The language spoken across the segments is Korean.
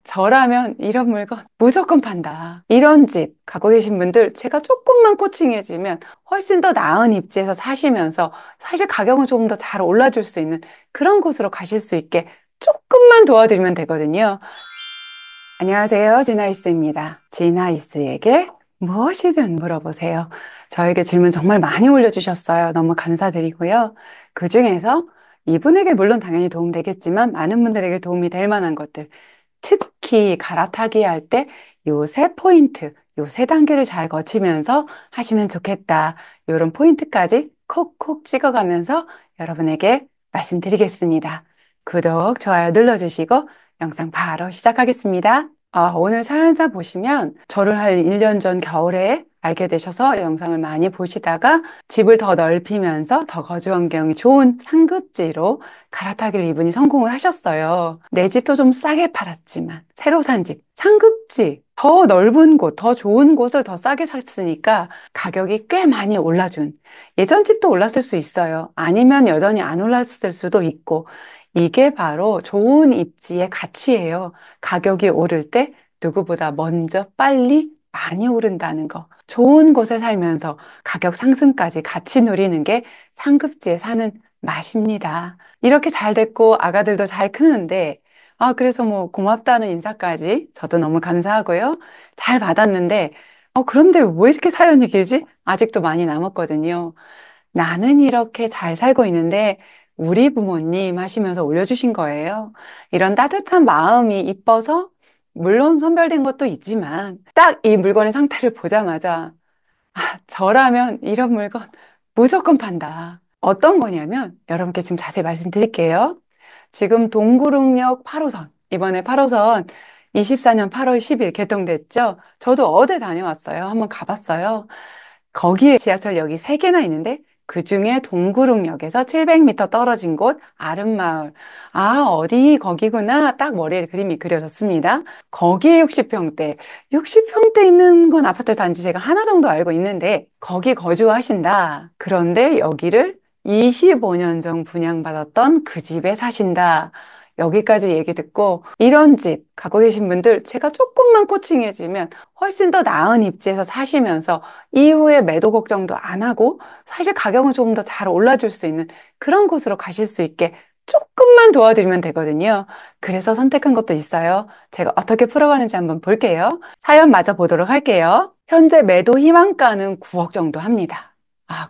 저라면 이런 물건 무조건 판다. 이런 집 갖고 계신 분들 제가 조금만 코칭해주면 훨씬 더 나은 입지에서 사시면서 사실 가격은 조금 더 잘 올라줄 수 있는 그런 곳으로 가실 수 있게 조금만 도와드리면 되거든요. 안녕하세요. 지나이스입니다. 지나이스에게 무엇이든 물어보세요. 저에게 질문 정말 많이 올려주셨어요. 너무 감사드리고요. 그중에서 이분에게 물론 당연히 도움되겠지만 많은 분들에게 도움이 될 만한 것들, 특히 갈아타기 할 때 요 세 포인트, 요 세 단계를 잘 거치면서 하시면 좋겠다. 요런 포인트까지 콕콕 찍어가면서 여러분에게 말씀드리겠습니다. 구독, 좋아요 눌러주시고 영상 바로 시작하겠습니다. 오늘 사연사 보시면 저를 한 1년 전 겨울에 알게 되셔서 영상을 많이 보시다가 집을 더 넓히면서 더 거주 환경이 좋은 상급지로 갈아타기를 이분이 성공을 하셨어요. 내 집도 좀 싸게 팔았지만 새로 산 집, 상급지, 더 넓은 곳, 더 좋은 곳을 더 싸게 샀으니까 가격이 꽤 많이 올라준. 예전 집도 올랐을 수 있어요. 아니면 여전히 안 올랐을 수도 있고 이게 바로 좋은 입지의 가치예요. 가격이 오를 때 누구보다 먼저 빨리 많이 오른다는 거. 좋은 곳에 살면서 가격 상승까지 같이 누리는 게 상급지에 사는 맛입니다. 이렇게 잘 됐고 아가들도 잘 크는데 그래서 뭐 고맙다는 인사까지 저도 너무 감사하고요. 잘 받았는데 그런데 왜 이렇게 사연이 길지? 아직도 많이 남았거든요. 나는 이렇게 잘 살고 있는데 우리 부모님 하시면서 올려주신 거예요. 이런 따뜻한 마음이 이뻐서 물론 선별된 것도 있지만 딱 이 물건의 상태를 보자마자 저라면 이런 물건 무조건 판다. 어떤 거냐면 여러분께 지금 자세히 말씀드릴게요. 지금 동구릉역 8호선 이번에 8호선 24년 8월 10일 개통됐죠? 저도 어제 다녀왔어요. 한번 가봤어요. 거기에 지하철역이 3개나 있는데 그중에 동구릉역에서 700m 떨어진 곳 아름마을. 어디 거기구나. 딱 머리에 그림이 그려졌습니다. 거기에 60평대. 60평대 있는 건 아파트 단지 제가 하나 정도 알고 있는데 거기 거주하신다. 그런데 여기를 25년 전 분양받았던 그 집에 사신다. 여기까지 얘기 듣고 이런 집 갖고 계신 분들 제가 조금만 코칭해주면 훨씬 더 나은 입지에서 사시면서 이후에 매도 걱정도 안 하고 사실 가격은 조금 더 잘 올라줄 수 있는 그런 곳으로 가실 수 있게 조금만 도와드리면 되거든요. 그래서 선택한 것도 있어요. 제가 어떻게 풀어가는지 한번 볼게요. 사연 마저 보도록 할게요. 현재 매도 희망가는 9억 정도 합니다.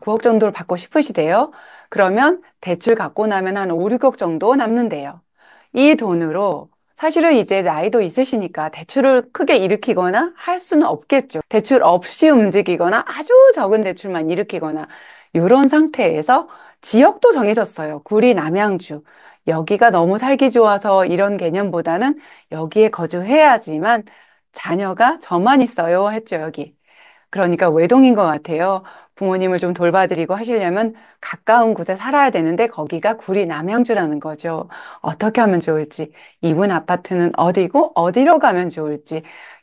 9억 정도를 받고 싶으시대요. 그러면 대출 갖고 나면 한 5, 6억 정도 남는데요. 이 돈으로 사실은 이제 나이도 있으시니까 대출을 크게 일으키거나 할 수는 없겠죠. 대출 없이 움직이거나 아주 적은 대출만 일으키거나 이런 상태에서 지역도 정해졌어요. 구리 남양주. 여기가 너무 살기 좋아서 이런 개념보다는 여기에 거주해야지만 자녀가 저만 있어요 했죠, 여기. 그러니까 외동인 것 같아요. 부모님을 좀 돌봐드리고 하시려면 가까운 곳에 살아야 되는데 거기가 구리 남양주라는 거죠. 어떻게 하면 좋을지, 이분 아파트는 어디고 어디로 가면 좋을지,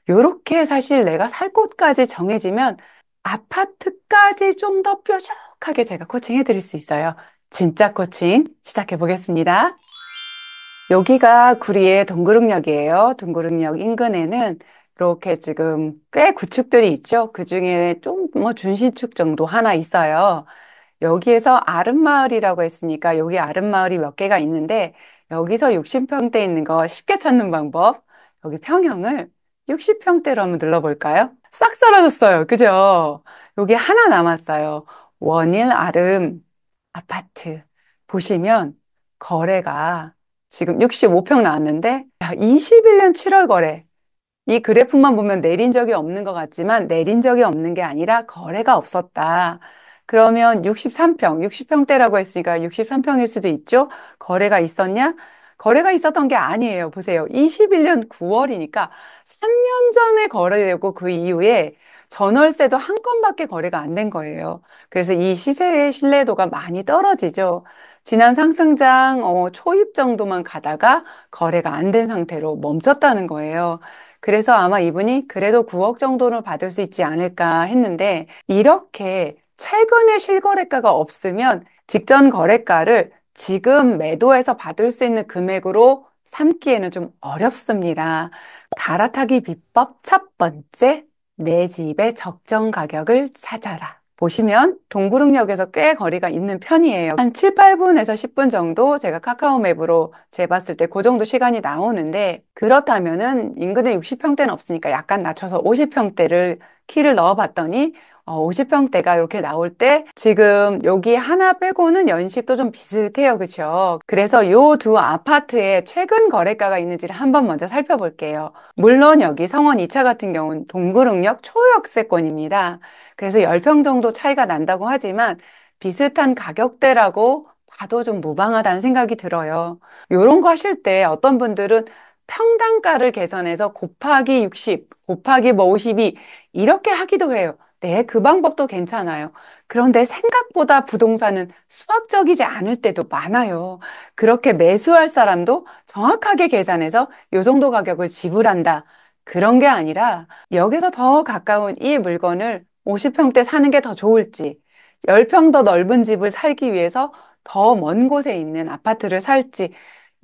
요렇게 사실 내가 살 곳까지 정해지면 아파트까지 좀 더 뾰족하게 제가 코칭해 드릴 수 있어요. 진짜 코칭 시작해 보겠습니다. 여기가 구리의 동구릉역이에요. 동구릉역 인근에는 이렇게 지금 꽤 구축들이 있죠. 그중에 좀 뭐 준신축 정도 하나 있어요. 여기에서 아름마을이라고 했으니까 여기 아름마을이 몇 개가 있는데 여기서 60평대 있는 거 쉽게 찾는 방법. 여기 평형을 60평대로 한번 눌러볼까요? 싹 사라졌어요. 그죠? 여기 하나 남았어요. 원일 아름 아파트. 보시면 거래가 지금 65평 나왔는데 21년 7월 거래. 이 그래프만 보면 내린 적이 없는 것 같지만 내린 적이 없는 게 아니라 거래가 없었다. 그러면 63평, 60평대라고 했으니까 63평일 수도 있죠? 거래가 있었냐? 거래가 있었던 게 아니에요. 보세요. 21년 9월이니까 3년 전에 거래되고 그 이후에 전월세도 한 건밖에 거래가 안 된 거예요. 그래서 이 시세의 신뢰도가 많이 떨어지죠. 지난 상승장 초입 정도만 가다가 거래가 안 된 상태로 멈췄다는 거예요. 그래서 아마 이분이 그래도 9억 정도는 받을 수 있지 않을까 했는데 이렇게 최근에 실거래가가 없으면 직전 거래가를 지금 매도해서 받을 수 있는 금액으로 삼기에는 좀 어렵습니다. 갈아타기 비법 첫 번째, 내 집의 적정 가격을 찾아라. 보시면 동구릉역에서 꽤 거리가 있는 편이에요. 한 7, 8분에서 10분 정도 제가 카카오 맵으로 재봤을 때 그 정도 시간이 나오는데 그렇다면은 인근에 60평대는 없으니까 약간 낮춰서 50평대를 키를 넣어봤더니 50평대가 이렇게 나올 때 지금 여기 하나 빼고는 연식도 좀 비슷해요. 그렇죠? 그래서 요 두 아파트에 최근 거래가가 있는지를 한번 먼저 살펴볼게요. 물론 여기 성원 2차 같은 경우는 동구릉역 초역세권입니다. 그래서 10평 정도 차이가 난다고 하지만 비슷한 가격대라고 봐도 좀 무방하다는 생각이 들어요. 요런 거 하실 때 어떤 분들은 평당가를 계산해서 곱하기 60, 곱하기 뭐 52 이렇게 하기도 해요. 네, 그 방법도 괜찮아요. 그런데 생각보다 부동산은 수학적이지 않을 때도 많아요. 그렇게 매수할 사람도 정확하게 계산해서 요 정도 가격을 지불한다. 그런 게 아니라 여기서 더 가까운 이 물건을 50평대 사는 게 더 좋을지, 10평 더 넓은 집을 살기 위해서 더 먼 곳에 있는 아파트를 살지,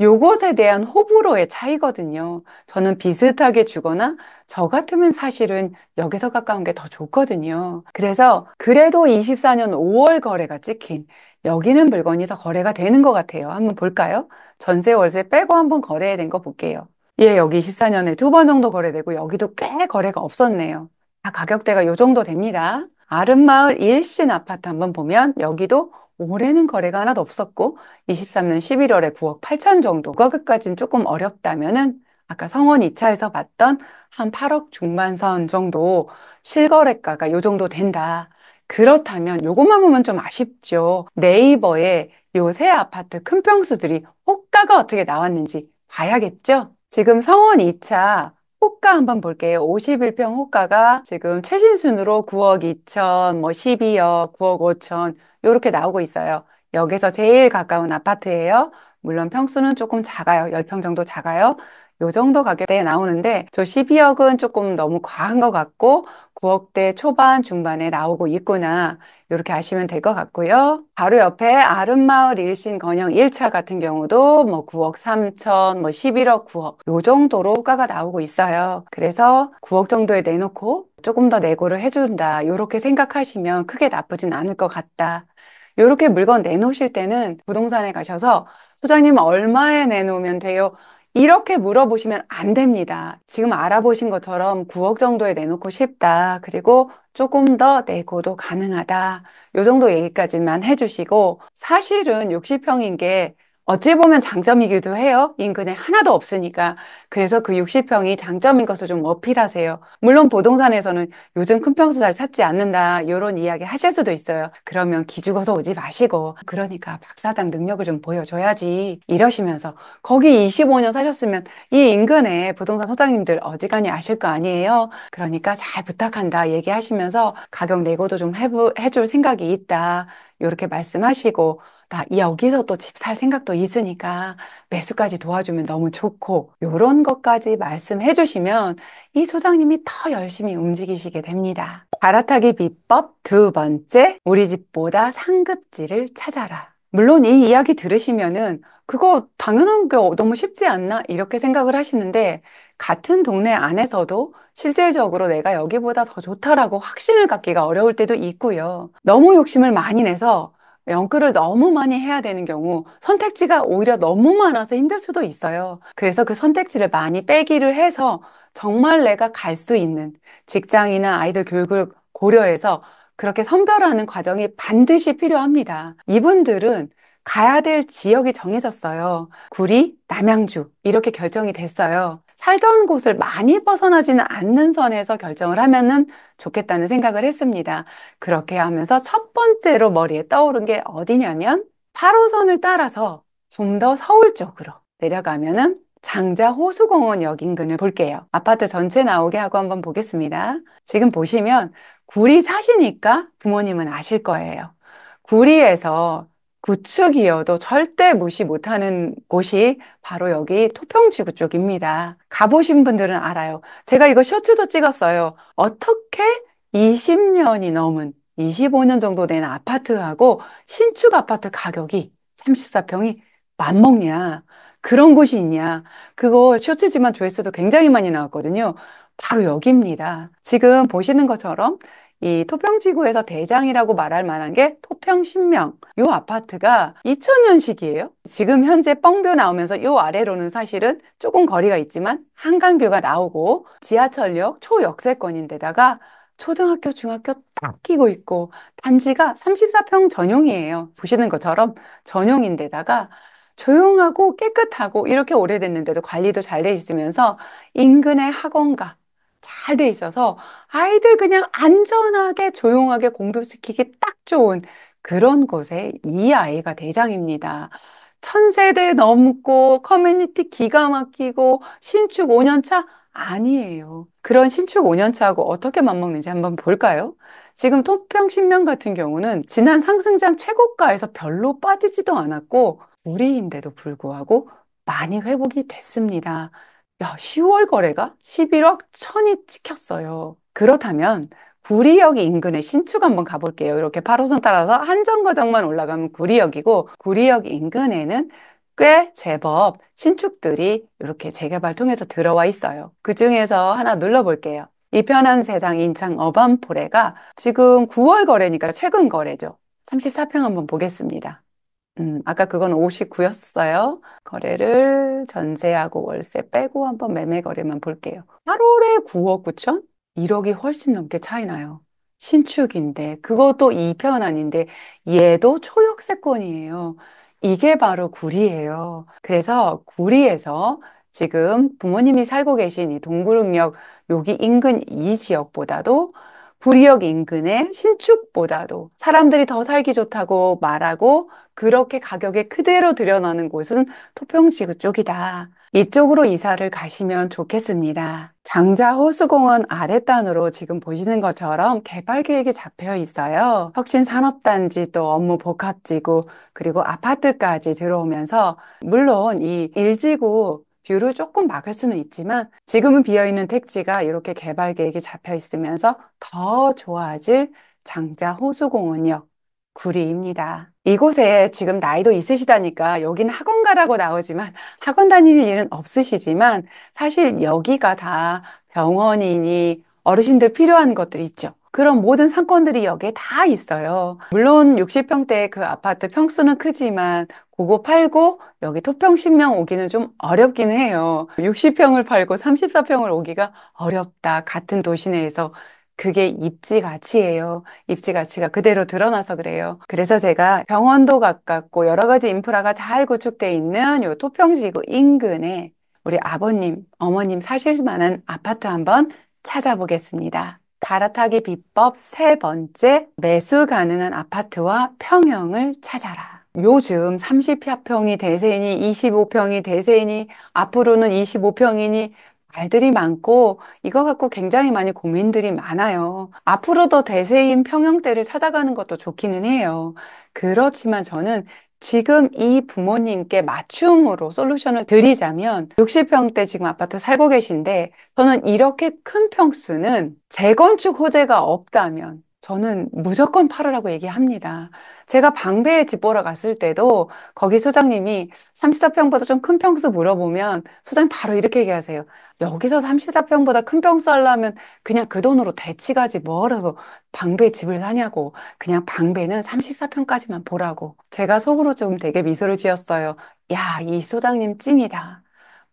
요것에 대한 호불호의 차이거든요. 저는 비슷하게 주거나 저 같으면 사실은 여기서 가까운 게 더 좋거든요. 그래서 그래도 24년 5월 거래가 찍힌 여기는 물건이 더 거래가 되는 것 같아요. 한번 볼까요? 전세 월세 빼고 한번 거래된 거 볼게요. 예, 여기 24년에 두 번 정도 거래되고 여기도 꽤 거래가 없었네요. 가격대가 요 정도 됩니다. 아름마을 일신 아파트 한번 보면 여기도 올해는 거래가 하나도 없었고 23년 11월에 9억 8천 정도. 그 가격까지는 조금 어렵다면은 아까 성원 2차에서 봤던 한 8억 중반선 정도 실거래가가 요 정도 된다. 그렇다면 요것만 보면 좀 아쉽죠. 네이버에 요 새 아파트 큰 평수들이 호가가 어떻게 나왔는지 봐야겠죠? 지금 성원 2차 호가 한번 볼게요. 51평 호가가 지금 최신순으로 9억 2천, 뭐 12억, 9억 5천 이렇게 나오고 있어요. 여기서 제일 가까운 아파트예요. 물론 평수는 조금 작아요. 10평 정도 작아요. 요 정도 가격대에 나오는데 저 12억은 조금 너무 과한 것 같고 9억대 초반 중반에 나오고 있구나. 이렇게 아시면 될 것 같고요. 바로 옆에 아름마을 일신 건영 1차 같은 경우도 뭐 9억 3천, 뭐 11억 9억 요 정도로 호가가 나오고 있어요. 그래서 9억 정도에 내놓고 조금 더 내고를 해준다. 이렇게 생각하시면 크게 나쁘진 않을 것 같다. 이렇게 물건 내놓으실 때는 부동산에 가셔서 소장님 얼마에 내놓으면 돼요? 이렇게 물어보시면 안 됩니다. 지금 알아보신 것처럼 9억 정도에 내놓고 싶다. 그리고 조금 더 내고도 가능하다. 요 정도 얘기까지만 해주시고 사실은 60평인 게 어찌 보면 장점이기도 해요. 인근에 하나도 없으니까. 그래서 그 60평이 장점인 것을 좀 어필하세요. 물론 부동산에서는 요즘 큰 평수 잘 찾지 않는다. 이런 이야기 하실 수도 있어요. 그러면 기죽어서 오지 마시고 그러니까 박사장 능력을 좀 보여줘야지 이러시면서 거기 25년 사셨으면 이 인근에 부동산 소장님들 어지간히 아실 거 아니에요. 그러니까 잘 부탁한다 얘기하시면서 가격 내고도 좀 해줄 생각이 있다. 이렇게 말씀하시고 나 여기서 또 집 살 생각도 있으니까 매수까지 도와주면 너무 좋고 요런 것까지 말씀해 주시면 이 소장님이 더 열심히 움직이시게 됩니다. 갈아타기 비법 두 번째, 우리 집보다 상급지를 찾아라. 물론 이 이야기 들으시면은 그거 당연한 게 너무 쉽지 않나? 이렇게 생각을 하시는데 같은 동네 안에서도 실질적으로 내가 여기보다 더 좋다라고 확신을 갖기가 어려울 때도 있고요. 너무 욕심을 많이 내서 연끌을 너무 많이 해야 되는 경우 선택지가 오히려 너무 많아서 힘들 수도 있어요. 그래서 그 선택지를 많이 빼기를 해서 정말 내가 갈 수 있는 직장이나 아이들 교육을 고려해서 그렇게 선별하는 과정이 반드시 필요합니다. 이분들은 가야 될 지역이 정해졌어요. 구리, 남양주 이렇게 결정이 됐어요. 살던 곳을 많이 벗어나지는 않는 선에서 결정을 하면은 좋겠다는 생각을 했습니다. 그렇게 하면서 첫 번째로 머리에 떠오른 게 어디냐면 8호선을 따라서 좀 더 서울 쪽으로 내려가면은 장자 호수공원역 인근을 볼게요. 아파트 전체 나오게 하고 한번 보겠습니다. 지금 보시면 구리 사시니까 부모님은 아실 거예요. 구리에서 구축이어도 절대 무시 못하는 곳이 바로 여기 토평지구 쪽입니다. 가보신 분들은 알아요. 제가 이거 쇼츠도 찍었어요. 어떻게 20년이 넘은 25년 정도 된 아파트하고 신축 아파트 가격이 34평이 맞먹냐. 그런 곳이 있냐? 그거 쇼츠지만 조회수도 굉장히 많이 나왔거든요. 바로 여기입니다. 지금 보시는 것처럼 이 토평지구에서 대장이라고 말할 만한 게 토평신명. 요 아파트가 2000년식이에요. 지금 현재 뻥뷰 나오면서 요 아래로는 사실은 조금 거리가 있지만 한강뷰가 나오고 지하철역 초역세권인데다가 초등학교, 중학교 딱 끼고 있고 단지가 34평 전용이에요. 보시는 것처럼 전용인데다가 조용하고 깨끗하고 이렇게 오래됐는데도 관리도 잘 돼 있으면서 인근에 학원가 잘 돼 있어서 아이들 그냥 안전하게 조용하게 공부시키기 딱 좋은 그런 곳에 이 아이가 대장입니다. 1000세대 넘고 커뮤니티 기가 막히고 신축 5년차 아니에요. 그런 신축 5년차하고 어떻게 맞먹는지 한번 볼까요? 지금 토평신명 같은 경우는 지난 상승장 최고가에서 별로 빠지지도 않았고 불이인데도 불구하고 많이 회복이 됐습니다. 야, 10월 거래가 11억 1000이 찍혔어요. 그렇다면 구리역 인근의 신축 한번 가볼게요. 이렇게 8호선 따라서 한정거장만 올라가면 구리역이고 구리역 인근에는 꽤 제법 신축들이 이렇게 재개발 통해서 들어와 있어요. 그 중에서 하나 눌러볼게요. 이 편한 세상 인창 어반포레가 지금 9월 거래니까 최근 거래죠. 34평 한번 보겠습니다. 아까 그건 59였어요. 거래를 전세하고 월세 빼고 한번 매매 거래만 볼게요. 8월에 9억 9천? 1억이 훨씬 넘게 차이 나요. 신축인데, 그것도 2편 아닌데, 얘도 초역세권이에요. 이게 바로 구리예요. 그래서 구리에서 지금 부모님이 살고 계신 이 동구릉역 여기 인근 이 지역보다도 구리역 인근의 신축보다도 사람들이 더 살기 좋다고 말하고 그렇게 가격에 그대로 들여놓는 곳은 토평지구 쪽이다. 이쪽으로 이사를 가시면 좋겠습니다. 장자호수공원 아랫단으로 지금 보시는 것처럼 개발 계획이 잡혀 있어요. 혁신산업단지 또 업무 복합지구 그리고 아파트까지 들어오면서 물론 이 일지구 뷰를 조금 막을 수는 있지만 지금은 비어있는 택지가 이렇게 개발 계획이 잡혀 있으면서 더 좋아질 장자호수공원역 구리입니다. 이곳에 지금 나이도 있으시다니까 여긴 학원 가라고 나오지만 학원 다닐 일은 없으시지만 사실 여기가 다 병원이니 어르신들 필요한 것들 있죠. 그런 모든 상권들이 여기에 다 있어요. 물론 60평대 그 아파트 평수는 크지만 그거 팔고 여기 토평신명 오기는 좀 어렵긴 해요. 60평을 팔고 34평을 오기가 어렵다. 같은 도시 내에서 그게 입지 가치예요. 입지 가치가 그대로 드러나서 그래요. 그래서 제가 병원도 가깝고 여러 가지 인프라가 잘 구축돼 있는 요 토평지구 인근에 우리 아버님, 어머님 사실 만한 아파트 한번 찾아보겠습니다. 갈아타기 비법 세 번째, 매수 가능한 아파트와 평형을 찾아라. 요즘 30평이 대세니 25평이 대세니 앞으로는 25평이니 말들이 많고 이거 갖고 굉장히 많이 고민들이 많아요. 앞으로도 대세인 평형대를 찾아가는 것도 좋기는 해요. 그렇지만 저는 지금 이 부모님께 맞춤으로 솔루션을 드리자면 60평대 지금 아파트 살고 계신데 저는 이렇게 큰 평수는 재건축 호재가 없다면 저는 무조건 팔으라고 얘기합니다. 제가 방배에 집 보러 갔을 때도 거기 소장님이 34평보다 좀 큰 평수 물어보면 소장님 바로 이렇게 얘기하세요. 여기서 34평보다 큰 평수 하려면 그냥 그 돈으로 대치 가지 뭐라서 방배에 집을 사냐고. 그냥 방배는 34평까지만 보라고. 제가 속으로 좀 되게 미소를 지었어요. 야, 이 소장님 찐이다.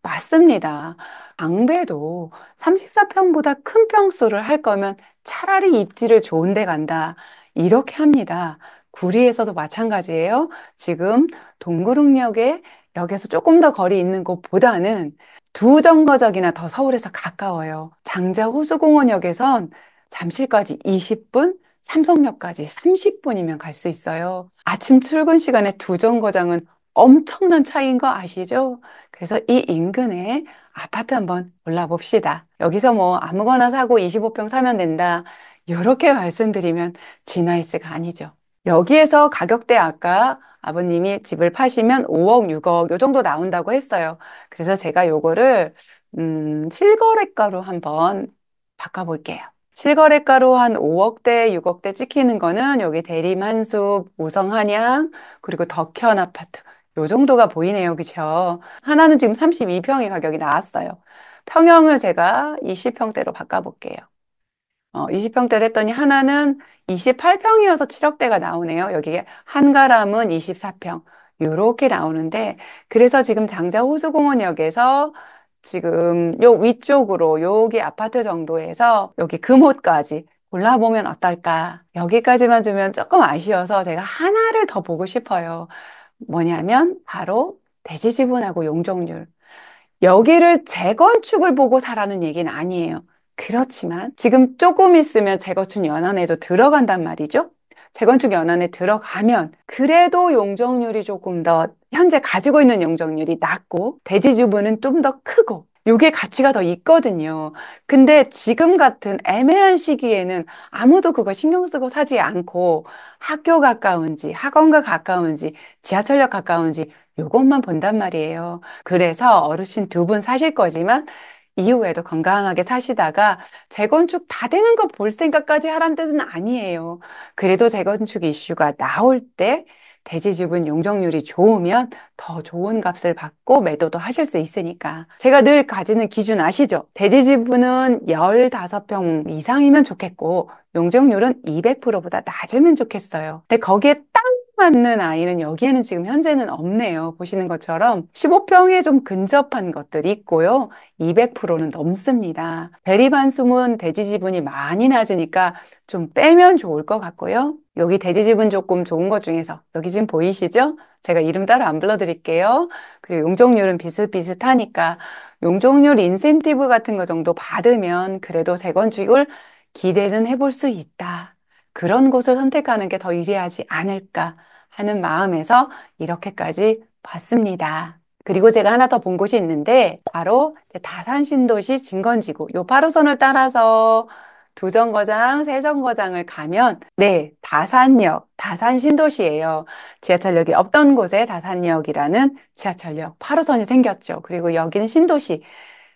맞습니다. 방배도 34평보다 큰 평수를 할 거면 차라리 입지를 좋은 데 간다. 이렇게 합니다. 구리에서도 마찬가지예요. 지금 동구릉역에 역에서 조금 더 거리 있는 곳보다는 두 정거장이나 더 서울에서 가까워요. 장자호수공원역에선 잠실까지 20분, 삼성역까지 30분이면 갈 수 있어요. 아침 출근 시간에 두 정거장은 엄청난 차이인 거 아시죠? 그래서 이 인근에 아파트 한번 골라봅시다. 여기서 뭐 아무거나 사고 25평 사면 된다. 이렇게 말씀드리면 지나이스가 아니죠. 여기에서 가격대 아까 아버님이 집을 파시면 5억, 6억 요 정도 나온다고 했어요. 그래서 제가 요거를 실거래가로 한번 바꿔볼게요. 실거래가로 한 5억대, 6억대 찍히는 거는 여기 대림한숲, 우성한양, 그리고 덕현 아파트 요 정도가 보이네요. 그쵸? 하나는 지금 32평의 가격이 나왔어요. 평형을 제가 20평대로 바꿔볼게요. 20평대를 했더니 하나는 28평이어서 7억대가 나오네요. 여기에 한가람은 24평. 요렇게 나오는데, 그래서 지금 장자 호수공원역에서 지금 요 위쪽으로 여기 아파트 정도에서 여기 금호까지 골라보면 어떨까? 여기까지만 주면 조금 아쉬워서 제가 하나를 더 보고 싶어요. 뭐냐면 바로 대지지분하고 용적률. 여기를 재건축을 보고 사라는 얘기는 아니에요. 그렇지만 지금 조금 있으면 재건축 연한에도 들어간단 말이죠. 재건축 연한에 들어가면 그래도 용적률이 조금 더 현재 가지고 있는 용적률이 낮고 대지주분은 좀 더 크고 요게 가치가 더 있거든요. 근데 지금 같은 애매한 시기에는 아무도 그거 신경 쓰고 사지 않고 학교 가까운지 학원가 가까운지 지하철역 가까운지 요것만 본단 말이에요. 그래서 어르신 두 분 사실 거지만 이후에도 건강하게 사시다가 재건축 다 되는 거 볼 생각까지 하란 뜻은 아니에요. 그래도 재건축 이슈가 나올 때 대지집은 용적률이 좋으면 더 좋은 값을 받고 매도도 하실 수 있으니까. 제가 늘 가지는 기준 아시죠? 대지지분은 15평 이상이면 좋겠고 용적률은 200%보다 낮으면 좋겠어요. 근데 거기에 딱 맞는 아이는 여기에는 지금 현재는 없네요. 보시는 것처럼 15평에 좀 근접한 것들이 있고요. 200%는 넘습니다. 대리반수문 대지지분이 많이 낮으니까 좀 빼면 좋을 것 같고요. 여기 대지지분 조금 좋은 것 중에서 여기 지금 보이시죠? 제가 이름 따로 안 불러드릴게요. 그리고 용적률은 비슷비슷하니까 용적률 인센티브 같은 거 정도 받으면 그래도 재건축을 기대는 해볼 수 있다. 그런 곳을 선택하는 게 더 유리하지 않을까 하는 마음에서 이렇게까지 봤습니다. 그리고 제가 하나 더 본 곳이 있는데 바로 다산 신도시 진건지구 요 8호선을 따라서 두 정거장, 세 정거장을 가면 네, 다산역, 다산 신도시예요. 지하철역이 없던 곳에 다산역이라는 지하철역 8호선이 생겼죠. 그리고 여기는 신도시.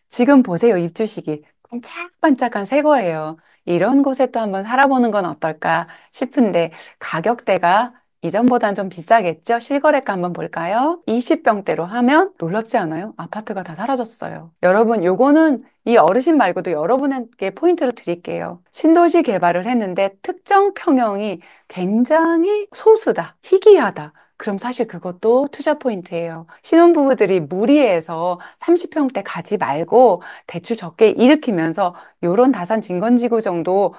지금 보세요, 입주식이. 반짝반짝한 새 거예요. 이런 곳에 또 한번 살아보는 건 어떨까 싶은데 가격대가 이전보단 좀 비싸겠죠? 실거래가 한번 볼까요? 20평대로 하면 놀랍지 않아요? 아파트가 다 사라졌어요. 여러분, 요거는 이 어르신 말고도 여러분에게 포인트를 드릴게요. 신도시 개발을 했는데 특정 평형이 굉장히 소수다, 희귀하다. 그럼 사실 그것도 투자 포인트예요. 신혼부부들이 무리해서 30평대 가지 말고 대출 적게 일으키면서 요런 다산 진건지구 정도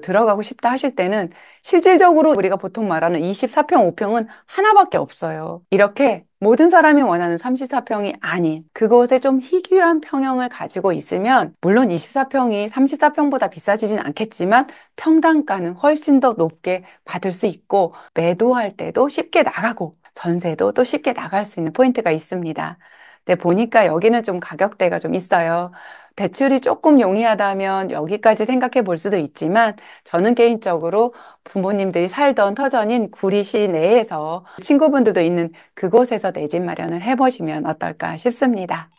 들어가고 싶다 하실 때는 실질적으로 우리가 보통 말하는 24평, 5평은 하나밖에 없어요. 이렇게 모든 사람이 원하는 34평이 아닌 그곳에 좀 희귀한 평형을 가지고 있으면 물론 24평이 34평보다 비싸지진 않겠지만 평당가는 훨씬 더 높게 받을 수 있고 매도할 때도 쉽게 나가고 전세도 또 쉽게 나갈 수 있는 포인트가 있습니다. 근데 보니까 여기는 좀 가격대가 좀 있어요. 대출이 조금 용이하다면 여기까지 생각해 볼 수도 있지만 저는 개인적으로 부모님들이 살던 터전인 구리시 내에서 친구분들도 있는 그곳에서 내 집 마련을 해보시면 어떨까 싶습니다.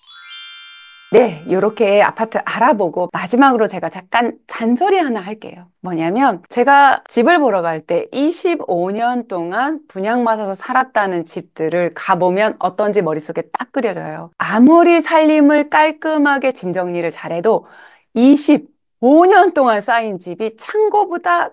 네, 이렇게 아파트 알아보고 마지막으로 제가 잠깐 잔소리 하나 할게요. 뭐냐면 제가 집을 보러 갈 때 25년 동안 분양받아서 살았다는 집들을 가보면 어떤지 머릿속에 딱 그려져요. 아무리 살림을 깔끔하게 짐 정리를 잘해도 25년 동안 쌓인 집이 창고보다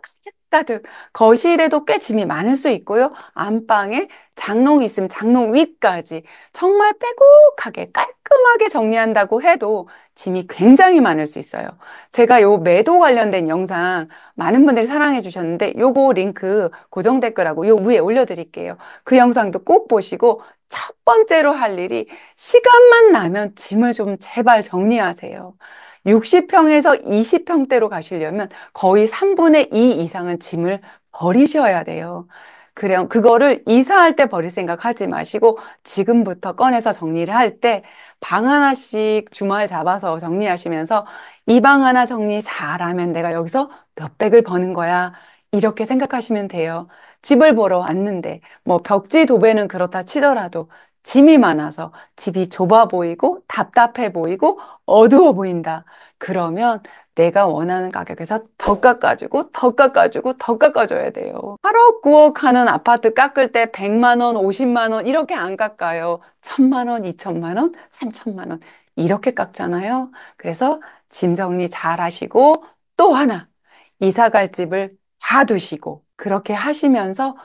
가득가득 거실에도 꽤 짐이 많을 수 있고요. 안방에 장롱이 있으면 장롱 위까지 정말 빼곡하게 깔끔하게 정리한다고 해도 짐이 굉장히 많을 수 있어요. 제가 요 매도 관련된 영상 많은 분들이 사랑해 주셨는데 요거 링크 고정 댓글하고 요 위에 올려드릴게요. 그 영상도 꼭 보시고 첫 번째로 할 일이 시간만 나면 짐을 좀 제발 정리하세요. 60평에서 20평대로 가시려면 거의 3분의 2 이상은 짐을 버리셔야 돼요. 그래요. 그거를 이사할 때 버릴 생각 하지 마시고 지금부터 꺼내서 정리를 할 때 방 하나씩 주말 잡아서 정리하시면서 이 방 하나 정리 잘하면 내가 여기서 몇백을 버는 거야. 이렇게 생각하시면 돼요. 집을 보러 왔는데 뭐 벽지 도배는 그렇다 치더라도 짐이 많아서 집이 좁아 보이고 답답해 보이고 어두워 보인다. 그러면 내가 원하는 가격에서 더 깎아주고 더 깎아주고 더 깎아줘야 돼요. 8억, 9억 하는 아파트 깎을 때 100만 원, 50만 원 이렇게 안 깎아요. 1000만 원, 2000만 원, 3000만 원 이렇게 깎잖아요. 그래서 짐 정리 잘 하시고 또 하나 이사 갈 집을 다 두시고 그렇게 하시면서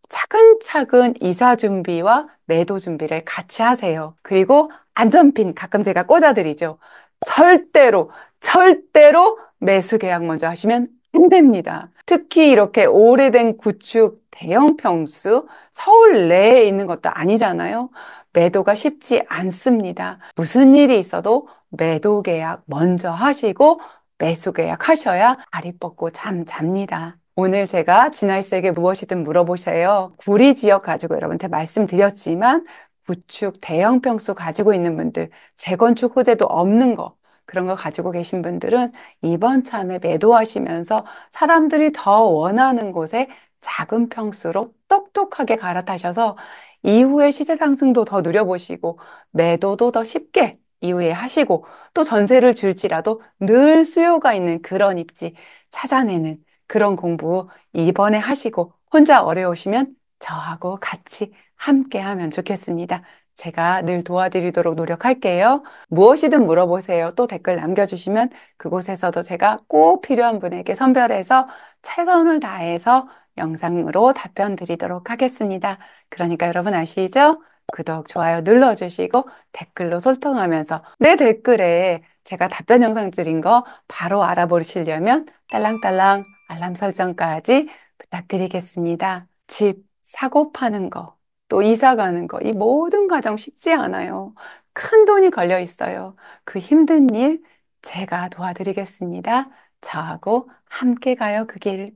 차근차근 이사 준비와 매도 준비를 같이 하세요. 그리고 안전핀 가끔 제가 꽂아드리죠. 절대로, 절대로 매수 계약 먼저 하시면 안 됩니다. 특히 이렇게 오래된 구축 대형 평수, 서울 내에 있는 것도 아니잖아요. 매도가 쉽지 않습니다. 무슨 일이 있어도 매도 계약 먼저 하시고 매수 계약 하셔야 다리 뻗고 잠 잡니다. 오늘 제가 진아이스에게 무엇이든 물어보세요. 구리 지역 가지고 여러분한테 말씀드렸지만 구축 대형 평수 가지고 있는 분들, 재건축 호재도 없는 거, 그런 거 가지고 계신 분들은 이번 참에 매도하시면서 사람들이 더 원하는 곳에 작은 평수로 똑똑하게 갈아타셔서 이후에 시세 상승도 더 누려보시고 매도도 더 쉽게 이후에 하시고 또 전세를 줄지라도 늘 수요가 있는 그런 입지 찾아내는 그런 공부 이번에 하시고 혼자 어려우시면 저하고 같이 함께 하면 좋겠습니다. 제가 늘 도와드리도록 노력할게요. 무엇이든 물어보세요. 또 댓글 남겨주시면 그곳에서도 제가 꼭 필요한 분에게 선별해서 최선을 다해서 영상으로 답변 드리도록 하겠습니다. 그러니까 여러분 아시죠? 구독, 좋아요 눌러주시고 댓글로 소통하면서 내 댓글에 제가 답변 영상 드린 거 바로 알아보시려면 딸랑딸랑 알람 설정까지 부탁드리겠습니다. 집 사고 파는 거, 또 이사 가는 거, 이 모든 과정 쉽지 않아요. 큰 돈이 걸려 있어요. 그 힘든 일 제가 도와드리겠습니다. 저하고 함께 가요, 그 길.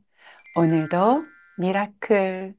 오늘도 미라클.